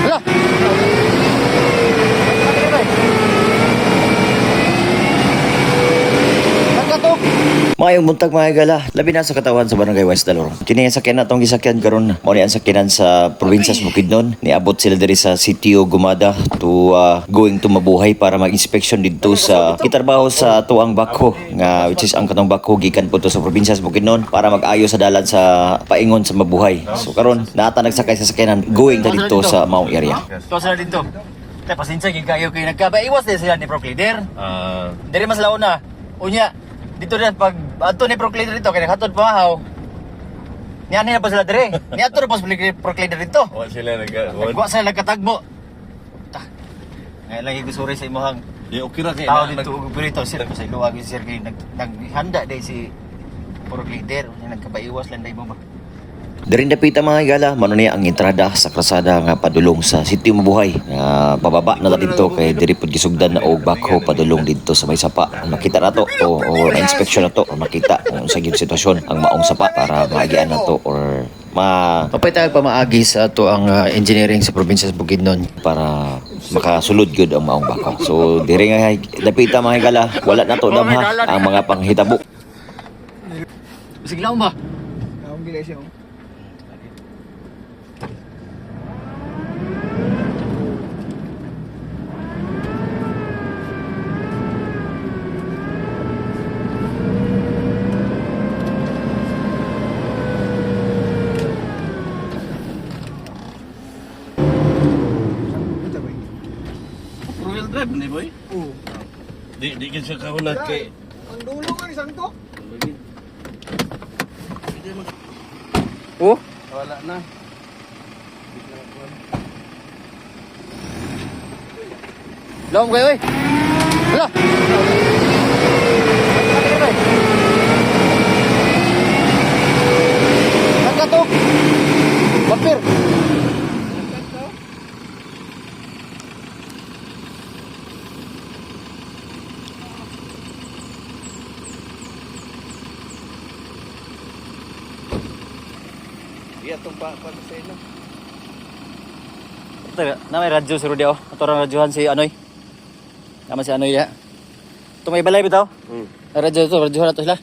Hala! Mayong buntag mga higala, labi na sa katawan sa Barangay West Dalorong. Kini ang sakyan natong gisakyan karon, mao ni ang sakyanan sa probinsya sa Bukidnon. Niabot sila diri sa Sitio Gumada to going to Mabuhay para mag-inspection dito sa kitrabaho sa tuang bakho nga which is ang katong bakho gikan po to sa probinsya sa Bukidnon para mag-ayo sa dalan sa paingon sa Mabuhay. So karon naata nagsakay sa sakyanan going ta dito sa maong area. Ito sila dito. Tay pasensya gid kayo kay nagkabaiwas din sila ni Proc Leader. Diri mas launa. Unya dito rin pag ato ni Proc Leader dito kay naghatod pamahaw. Niani na pa sila dire. Ni ato na pa Proc Leader dito. Wa sila Nagwa sila nagkatagbo. Ta. Ngayon lang igusuri sa imong Di okay ra kay tao dito ug pirito sir sa iluwag sir kay naghanda day si Proc Leader. Unya nagkabaiwas lang day mo ba. Diri dapita mga higala, mano niya ang entrada sa krasada nga padulong sa Sitio Mabuhay. Pababa na ta dito kay diri pud gisugdan na og bakho padulong dito sa may sapa. Makita na to o na-inspection na to o makita kung sa gyud sitwasyon ang maong sapa para maagian na to or mapapay tayo pamaagi sa to ang engineering sa probinsya sa Bukidnon para makasulod gyud ang maong bakho. So diri nga dapita mga higala, wala na to damha ang mga panghitabo. Siglaw ba? Ang bilay siya. Royal drive ni boy. Oo. Di ka siya kahulat kay Ang dulo nga isang to. Oh, wala na. laom kayo eh. Hala. Nagkatok. Vampir. Iya tong pa sa ilo. Na may radyo si Rudy oh. Ato ang radyohan si Anoy. Tama si Anoy ya. Ito may balay bitaw. May radyo ito, radyohan ato sila.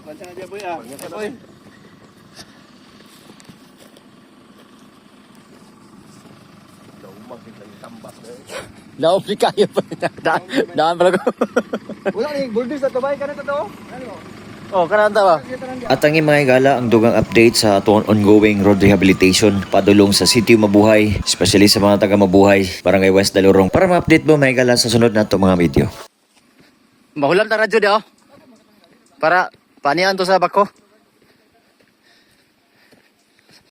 Kwansa na dia boy ah. Boy. Daumag lang tambas eh. Laom ni kayo pa. Daan pala ko. Wala ni boulders na to bay kana to. Ano? Oh, kananta ba? At ang mga higala ang dugang update sa atong ongoing road rehabilitation padulong sa Sitio Mabuhay, especially sa mga taga Mabuhay, Barangay West Dalorong para ma-update mo mga higala sa sunod nato mga video. Mahulam ta radyo di oh. Para panian to sa bako.